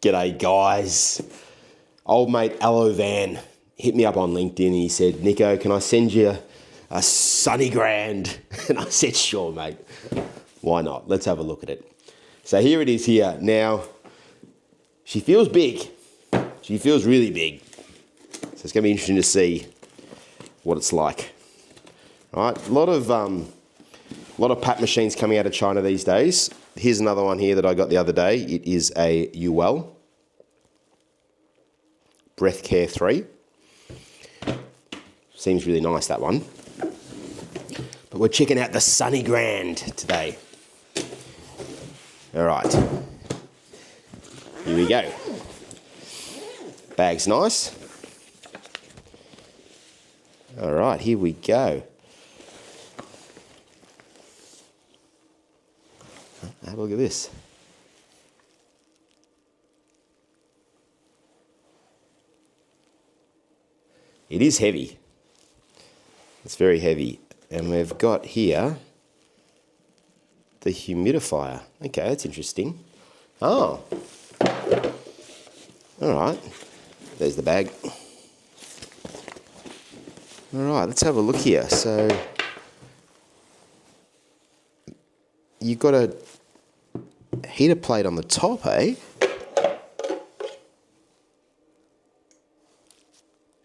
G'day guys. Old mate Aloe Van hit me up on LinkedIn and he said, Nico, can I send you a sunny grand? And I said, sure mate, why not? Let's have a look at it. So here it is here. Now, she feels big. She feels really big. So it's going to be interesting to see what it's like. All right, a lot of PAP machines coming out of China these days. Here's another one here that I got the other day. It is a UL Breath Care 3. Seems really nice, that one. But we're checking out the Sunny Grand today. All right. Here we go. Bag's nice. All right, here we go. Have a look at this. It is heavy. It's very heavy. And we've got here the humidifier. Okay, that's interesting. Oh. All right. There's the bag. All right, let's have a look here. So you've got a heater plate on the top, eh?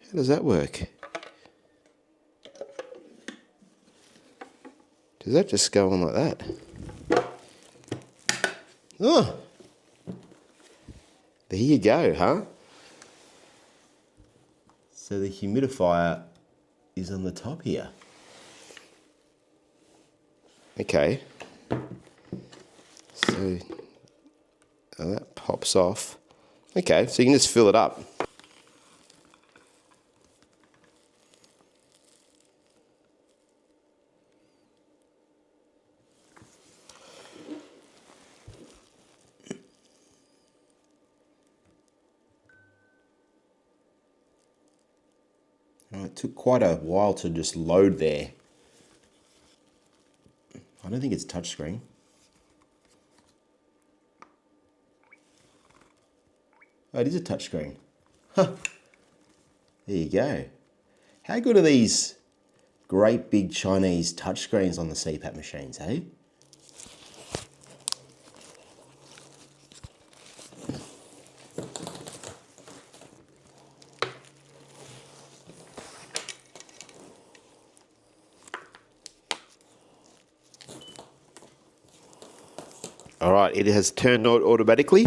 How does that work? Does that just go on like that? Oh! There you go, huh? So the humidifier is on the top here. Okay. So that pops off. Okay, so you can just fill it up. It took quite a while to just load there. I don't think it's touchscreen. Oh, it is a touchscreen. Huh. There you go. How good are these great big Chinese touchscreens on the CPAP machines, eh? All right, it has turned on automatically.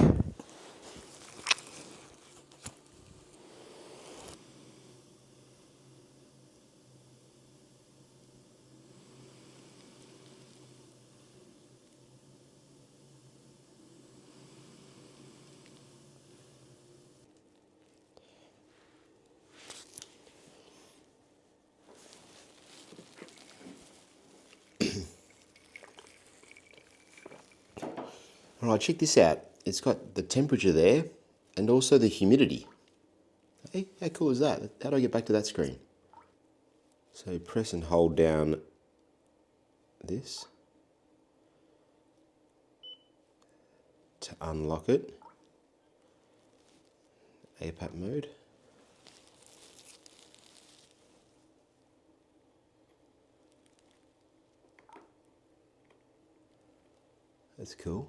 All right, check this out. It's got the temperature there and also the humidity. Hey, how cool is that? How do I get back to that screen? So press and hold down this to unlock it. APAP mode. That's cool.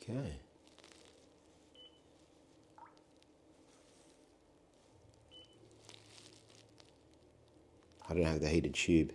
Okay. I don't have the heated tube.